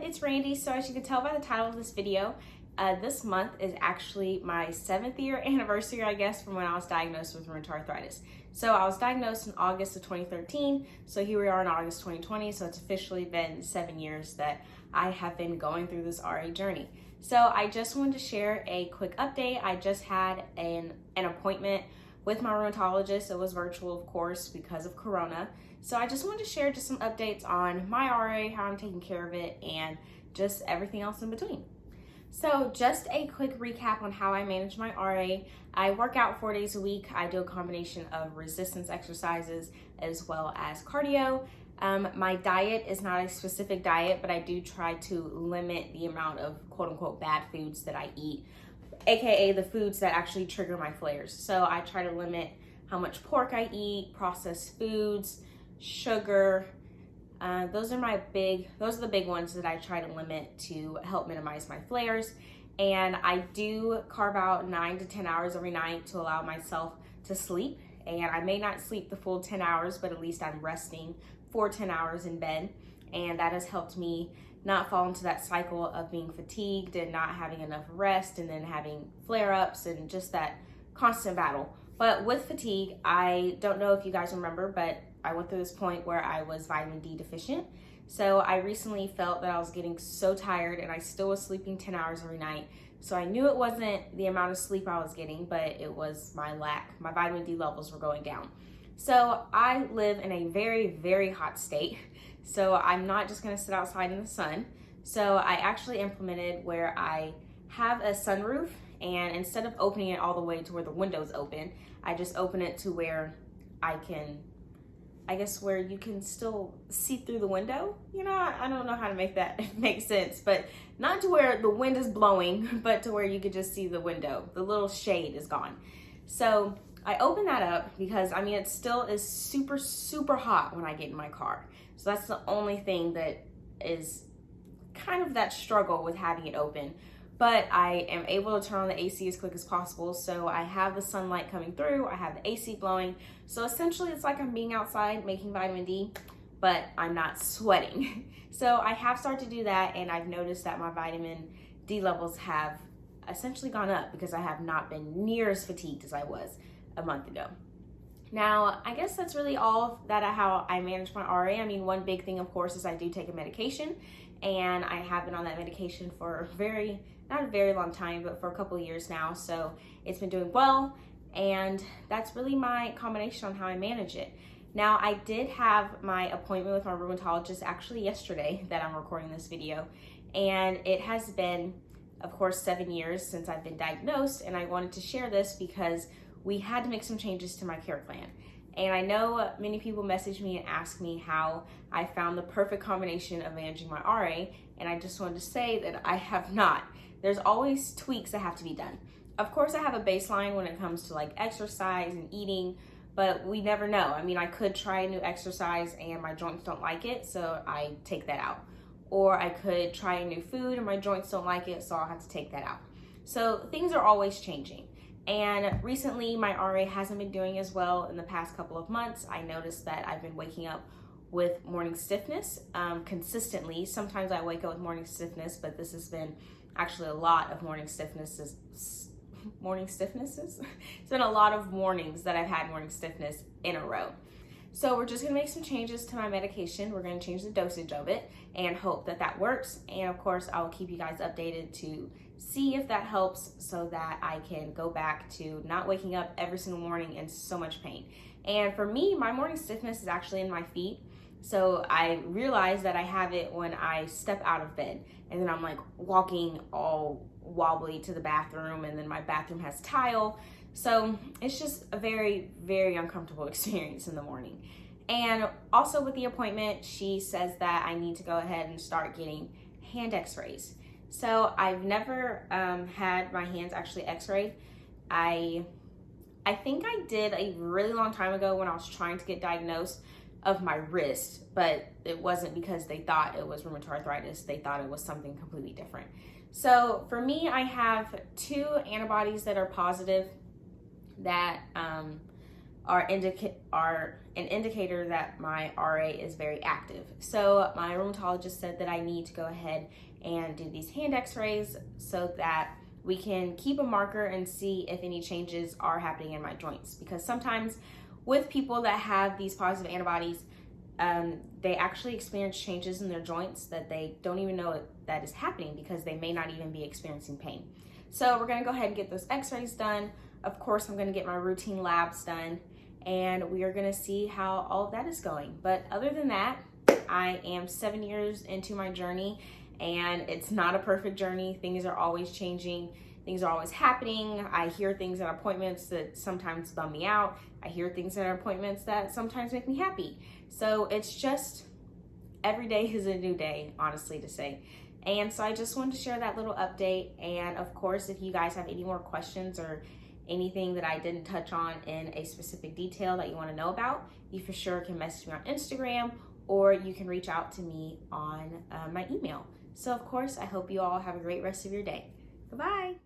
it's Randy. So as you can tell by the title of this video, this month is actually my 7th year anniversary, I guess, from when I was diagnosed with rheumatoid arthritis. So I was diagnosed in August of 2013. So here we are in August 2020. So it's officially been 7 years that I have been going through this RA journey. So I just wanted to share a quick update. I just had an appointment with my rheumatologist. It was virtual, of course, because of Corona. So I just wanted to share just some updates on my RA, how I'm taking care of it, and just everything else in between. So just a quick recap on how I manage my RA. I work out 4 days a week. I do a combination of resistance exercises as well as cardio. My diet is not a specific diet, but I do try to limit the amount of quote unquote bad foods that I eat, AKA the foods that actually trigger my flares. So I try to limit how much pork I eat, processed foods, sugar. Those are the big ones that I try to limit to help minimize my flares. And I do carve out 9 to 10 hours every night to allow myself to sleep. And I may not sleep the full 10 hours, but at least I'm resting for 10 hours in bed. And that has helped me not fall into that cycle of being fatigued and not having enough rest and then having flare-ups and just that constant battle. But with fatigue, I don't know if you guys remember, but I went through this point where I was vitamin D deficient. So I recently felt that I was getting so tired and I still was sleeping 10 hours every night. So I knew it wasn't the amount of sleep I was getting, but it was my lack. My vitamin D levels were going down. So I live in a very, very hot state. So I'm not just gonna sit outside in the sun. So I actually implemented where I have a sunroof, and instead of opening it all the way to where the window's open, I just open it to where where you can still see through the window. You know, I don't know how to make that make sense, but not to where the wind is blowing, but to where you could just see the window. The little shade is gone. So I open that up because, I mean, it still is super, super hot when I get in my car. So that's the only thing that is kind of that struggle with having it open. But I am able to turn on the AC as quick as possible. So I have the sunlight coming through, I have the AC blowing. So essentially it's like I'm being outside making vitamin D, but I'm not sweating. So I have started to do that, and I've noticed that my vitamin D levels have essentially gone up because I have not been near as fatigued as I was a month ago. Now, I guess that's really all how I manage my RA. I mean, one big thing, of course, is I do take a medication, and I have been on that medication for not a very long time, but for a couple of years now. So it's been doing well, and that's really my combination on how I manage it. Now, I did have my appointment with my rheumatologist actually yesterday that I'm recording this video, and it has been, of course, 7 years since I've been diagnosed, and I wanted to share this because we had to make some changes to my care plan. And I know many people message me and ask me how I found the perfect combination of managing my RA, and I just wanted to say that I have not. There's always tweaks that have to be done. Of course, I have a baseline when it comes to like exercise and eating, but we never know. I mean, I could try a new exercise and my joints don't like it, so I take that out. Or I could try a new food and my joints don't like it, so I'll have to take that out. So things are always changing. And recently my RA hasn't been doing as well in the past couple of months. I noticed that I've been waking up with morning stiffness consistently. Sometimes I wake up with morning stiffness, but this has been actually a lot of morning stiffnesses. It's been a lot of mornings that I've had morning stiffness in a row. So we're just gonna make some changes to my medication. We're gonna change the dosage of it and hope that that works. And of course, I will keep you guys updated to see if that helps so that I can go back to not waking up every single morning in so much pain. And for me, my morning stiffness is actually in my feet. So I realize that I have it when I step out of bed, and then I'm like walking all wobbly to the bathroom, and then my bathroom has tile. So it's just a very, very uncomfortable experience in the morning. And also with the appointment, she says that I need to go ahead and start getting hand x-rays. So I've never had my hands actually x-rayed. I think I did a really long time ago when I was trying to get diagnosed of my wrist, but it wasn't because they thought it was rheumatoid arthritis. They thought it was something completely different. So for me, I have 2 antibodies that are positive that are an indicator that my RA is very active. So my rheumatologist said that I need to go ahead and do these hand x-rays so that we can keep a marker and see if any changes are happening in my joints. Because sometimes with people that have these positive antibodies, they actually experience changes in their joints that they don't even know that is happening because they may not even be experiencing pain. So we're gonna go ahead and get those x-rays done. Of course, I'm gonna get my routine labs done, and we are gonna see how all of that is going. But other than that, I am 7 years into my journey, and it's not a perfect journey. Things are always changing. Things are always happening. I hear things at appointments that sometimes bum me out. I hear things at appointments that sometimes make me happy. So it's just, every day is a new day, honestly to say. And so I just wanted to share that little update. And of course, if you guys have any more questions or anything that I didn't touch on in a specific detail that you want to know about, you for sure can message me on Instagram, or you can reach out to me on my email. So of course, I hope you all have a great rest of your day. Goodbye.